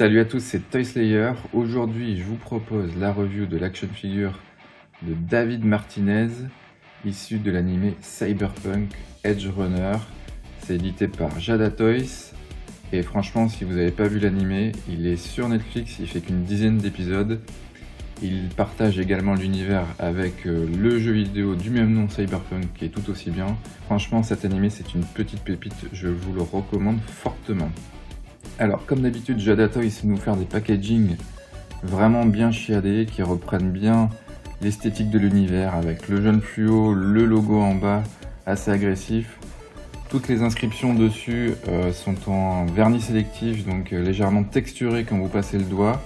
Salut à tous, c'est Toy Slayer. Aujourd'hui, je vous propose la review de l'action figure de David Martinez, issu de l'anime Cyberpunk Edge Runner. C'est édité par Jada Toys. Et franchement, si vous n'avez pas vu l'anime, il est sur Netflix, il fait qu'une dizaine d'épisodes. Il partage également l'univers avec le jeu vidéo du même nom, Cyberpunk, qui est tout aussi bien. Franchement, cet anime, c'est une petite pépite, je vous le recommande fortement. Alors, comme d'habitude, Jada Toys essaie de nous faire des packaging vraiment bien chiadés, qui reprennent bien l'esthétique de l'univers, avec le jaune fluo, le logo en bas, assez agressif. Toutes les inscriptions dessus sont en vernis sélectif, donc légèrement texturé quand vous passez le doigt.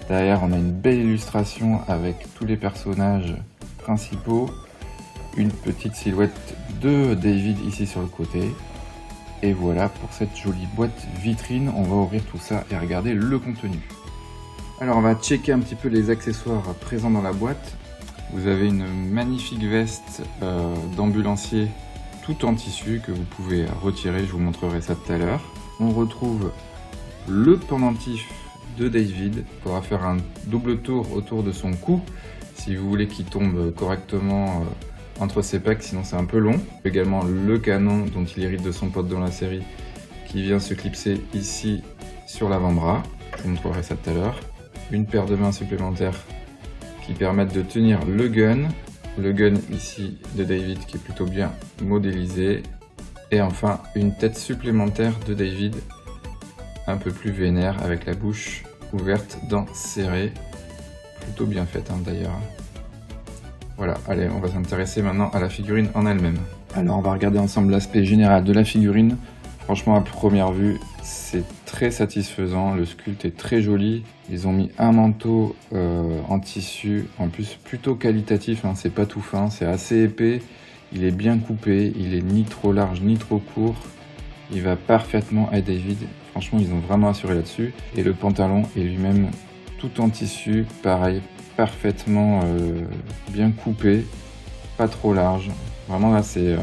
Derrière, on a une belle illustration avec tous les personnages principaux. Une petite silhouette de David ici sur le côté. Et voilà pour cette jolie boîte vitrine. On va ouvrir tout ça et regarder le contenu. Alors on va checker un petit peu les accessoires présents dans la boîte. Vous avez une magnifique veste d'ambulancier tout en tissu que vous pouvez retirer. Je vous montrerai ça tout à l'heure. On retrouve le pendentif de David. Il faudra faire un double tour autour de son cou si vous voulez qu'il tombe correctement entre ses pecs, sinon c'est un peu long. Également le canon dont il hérite de son pote dans la série qui vient se clipser ici sur l'avant-bras. Je vous montrerai ça tout à l'heure. Une paire de mains supplémentaires qui permettent de tenir le gun. Le gun ici de David qui est plutôt bien modélisé. Et enfin une tête supplémentaire de David un peu plus vénère avec la bouche ouverte, dents serrées. Plutôt bien faite d'ailleurs. Voilà, allez, on va s'intéresser maintenant à la figurine en elle-même. Alors on va regarder ensemble l'aspect général de la figurine. Franchement, à première vue, c'est très satisfaisant. Le sculpte est très joli. Ils ont mis un manteau en tissu, en plus plutôt qualitatif, c'est pas tout fin, c'est assez épais. Il est bien coupé, il est ni trop large ni trop court. Il va parfaitement à David. Franchement, ils ont vraiment assuré là-dessus. Et le pantalon est lui-même tout en tissu, pareil, parfaitement bien coupé, pas trop large. Vraiment là, c'est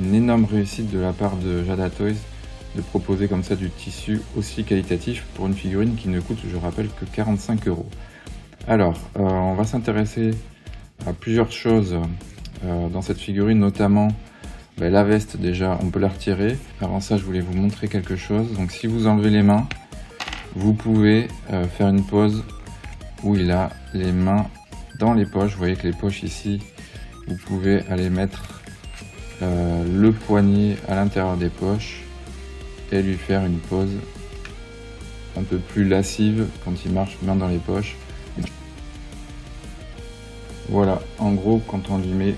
une énorme réussite de la part de Jada Toys de proposer comme ça du tissu aussi qualitatif pour une figurine qui ne coûte, je rappelle, que 45 €. Alors, on va s'intéresser à plusieurs choses dans cette figurine, notamment la veste. Déjà, on peut la retirer. Avant ça, je voulais vous montrer quelque chose. Donc, si vous enlevez les mains, vous pouvez faire une pose où il a les mains dans les poches. Vous voyez que les poches ici, vous pouvez aller mettre le poignet à l'intérieur des poches et lui faire une pose un peu plus lascive quand il marche main dans les poches. Voilà, en gros, quand on lui met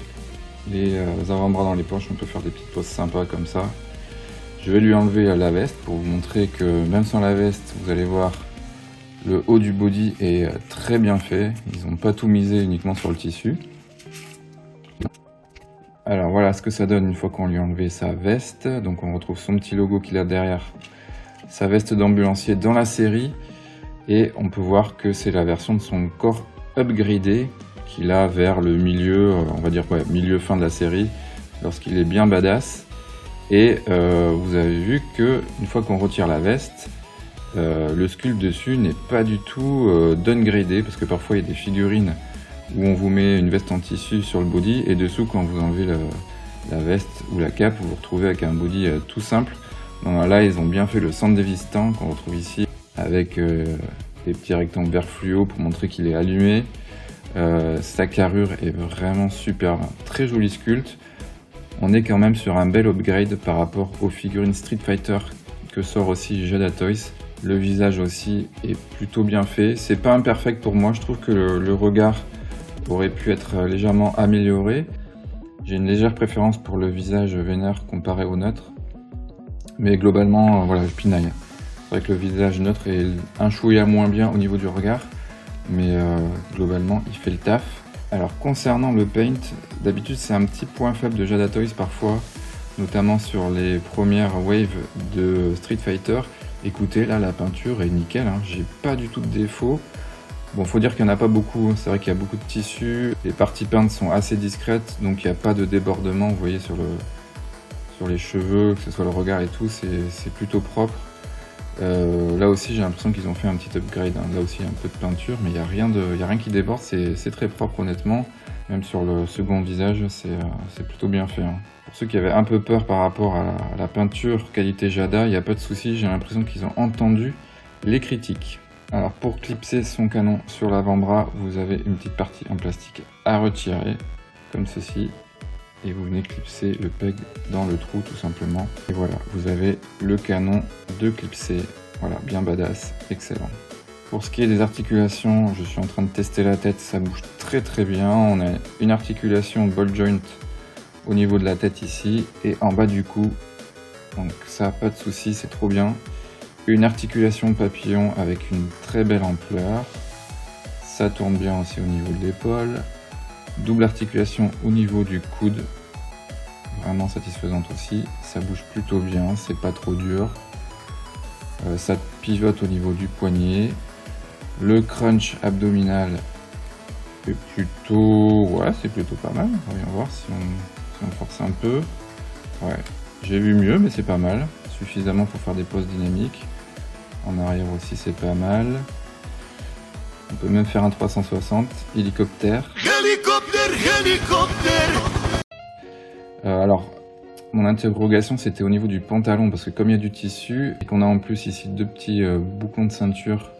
les avant-bras dans les poches, on peut faire des petites poses sympas comme ça. Je vais lui enlever la veste pour vous montrer que même sans la veste, vous allez voir, le haut du body est très bien fait. Ils n'ont pas tout misé uniquement sur le tissu. Alors voilà ce que ça donne une fois qu'on lui a enlevé sa veste. Donc on retrouve son petit logo qu'il a derrière, sa veste d'ambulancier dans la série. Et on peut voir que c'est la version de son corps upgradé qu'il a vers le milieu, on va dire milieu fin de la série, lorsqu'il est bien badass. Et vous avez vu que une fois qu'on retire la veste, le sculpte dessus n'est pas du tout downgradé, parce que parfois il y a des figurines où on vous met une veste en tissu sur le body et dessous, quand vous enlevez la veste ou la cape, vous vous retrouvez avec un body tout simple. Donc là, ils ont bien fait le centre dévissant qu'on retrouve ici avec des petits rectangles vert fluo pour montrer qu'il est allumé. Sa carrure est vraiment superbe, très joli sculpte. On est quand même sur un bel upgrade par rapport aux figurines Street Fighter que sort aussi Jada Toys. Le visage aussi est plutôt bien fait. C'est pas imperfect pour moi, je trouve que le regard aurait pu être légèrement amélioré. J'ai une légère préférence pour le visage vénère comparé au neutre. Mais globalement, voilà, je pinaille. C'est vrai que le visage neutre est un chouïa moins bien au niveau du regard. Mais globalement, il fait le taf. Alors concernant le paint, d'habitude c'est un petit point faible de Jada Toys parfois, notamment sur les premières waves de Street Fighter. Écoutez, là la peinture est nickel, j'ai pas du tout de défaut. Bon, faut dire qu'il n'y en a pas beaucoup, c'est vrai qu'il y a beaucoup de tissu, les parties peintes sont assez discrètes, donc il n'y a pas de débordement, vous voyez sur les cheveux, que ce soit le regard et tout, c'est plutôt propre. Là aussi j'ai l'impression qu'ils ont fait un petit upgrade, hein. Là aussi un peu de peinture, mais il n'y a rien qui déborde, c'est très propre honnêtement. Même sur le second visage, c'est plutôt bien fait, hein. Pour ceux qui avaient un peu peur par rapport à la peinture qualité Jada, il n'y a pas de souci, j'ai l'impression qu'ils ont entendu les critiques. Alors pour clipser son canon sur l'avant-bras, vous avez une petite partie en plastique à retirer, comme ceci. Et vous venez clipser le peg dans le trou tout simplement. Et voilà, vous avez le canon de clipser. Voilà, bien badass, excellent. Pour ce qui est des articulations, je suis en train de tester la tête, ça bouge très bien. On a une articulation ball joint au niveau de la tête ici et en bas du cou. Donc ça, pas de souci, c'est trop bien. Une articulation papillon avec une très belle ampleur. Ça tourne bien aussi au niveau de l'épaule. Double articulation au niveau du coude. Vraiment satisfaisante aussi. Ça bouge plutôt bien, c'est pas trop dur. Ça pivote au niveau du poignet. Le crunch abdominal est plutôt... Ouais, c'est plutôt pas mal. Voyons voir si on force un peu. Ouais, j'ai vu mieux, mais c'est pas mal. Suffisamment pour faire des poses dynamiques. En arrière aussi, c'est pas mal. On peut même faire un 360. Hélicoptère. Alors, mon interrogation, c'était au niveau du pantalon, parce que comme il y a du tissu, et qu'on a en plus ici deux petits bouclons de ceinture,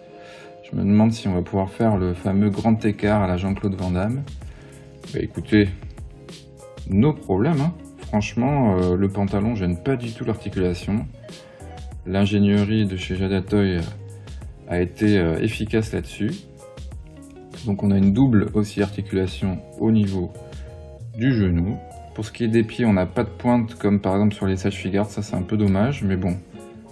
je me demande si on va pouvoir faire le fameux grand écart à la Jean-Claude Van Damme. Bah écoutez, no problème, hein. Franchement, le pantalon gêne pas du tout l'articulation. L'ingénierie de chez Jada Toy a été efficace là-dessus. Donc on a une double aussi articulation au niveau du genou. Pour ce qui est des pieds, on n'a pas de pointe comme par exemple sur les Sage Figure, ça c'est un peu dommage, mais bon,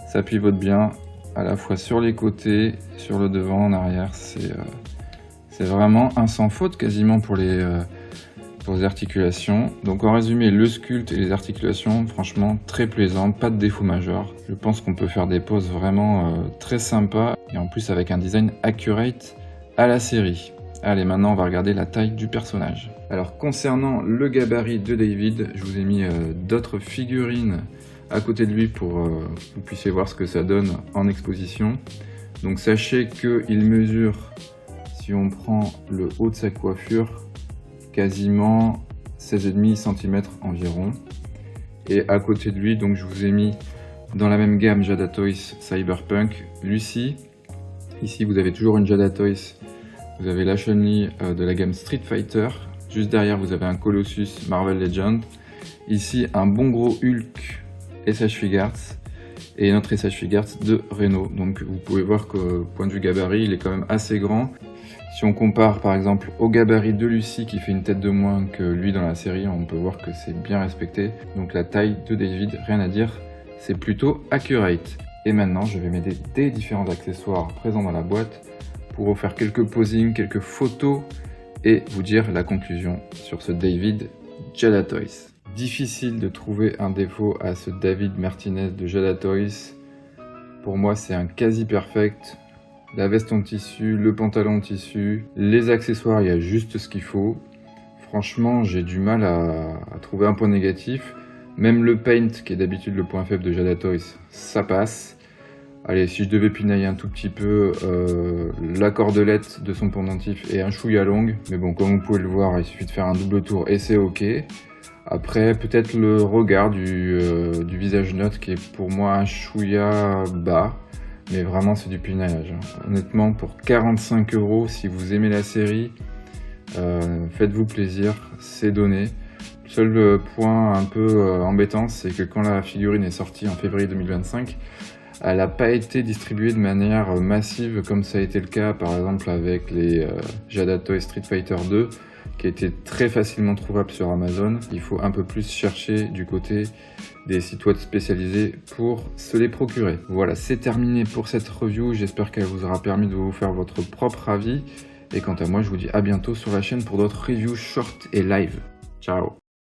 ça pivote bien à la fois sur les côtés, sur le devant, en arrière, c'est vraiment un sans faute quasiment pour les articulations. Donc en résumé, le sculpte et les articulations, franchement très plaisant, pas de défaut majeur. Je pense qu'on peut faire des poses vraiment très sympas et en plus avec un design accurate à la série. Allez, maintenant on va regarder la taille du personnage. Alors concernant le gabarit de David, je vous ai mis d'autres figurines à côté de lui pour que vous puissiez voir ce que ça donne en exposition. Donc sachez qu'il mesure, si on prend le haut de sa coiffure, quasiment 16,5 cm environ. Et à côté de lui, donc je vous ai mis dans la même gamme Jada Toys Cyberpunk Lucy. Ici vous avez toujours une Jada Toys. Vous avez la Chun-Li de la gamme Street Fighter. Juste derrière, vous avez un Colossus Marvel Legend. Ici, un bon gros Hulk SH Figuarts. Et notre SH Figuarts de Reno. Donc, vous pouvez voir qu'au point de vue gabarit, il est quand même assez grand. Si on compare par exemple au gabarit de Lucy qui fait une tête de moins que lui dans la série, on peut voir que c'est bien respecté. Donc, la taille de David, rien à dire, c'est plutôt accurate. Et maintenant, je vais m'aider des différents accessoires présents dans la boîte pour vous faire quelques posings, quelques photos et vous dire la conclusion sur ce David Jada Toys. Difficile de trouver un défaut à ce David Martinez de Jada Toys. Pour moi, c'est un quasi perfect. La veste en tissu, le pantalon en tissu, les accessoires, il y a juste ce qu'il faut. Franchement, j'ai du mal à trouver un point négatif. Même le paint, qui est d'habitude le point faible de Jada Toys, ça passe. Allez, si je devais pinailler un tout petit peu, la cordelette de son pendentif est un chouïa longue. Mais bon, comme vous pouvez le voir, il suffit de faire un double tour et c'est ok. Après, peut-être le regard du visage note qui est pour moi un chouïa bas. Mais vraiment, c'est du pinaillage, hein. Honnêtement, pour 45 €, si vous aimez la série, faites-vous plaisir, c'est donné. Le seul point un peu embêtant, c'est que quand la figurine est sortie en février 2025, elle n'a pas été distribuée de manière massive comme ça a été le cas par exemple avec les Jada Toy Street Fighter 2 qui étaient très facilement trouvables sur Amazon. Il faut un peu plus chercher du côté des sites web spécialisés pour se les procurer. Voilà, c'est terminé pour cette review. J'espère qu'elle vous aura permis de vous faire votre propre avis. Et quant à moi, je vous dis à bientôt sur la chaîne pour d'autres reviews short et live. Ciao!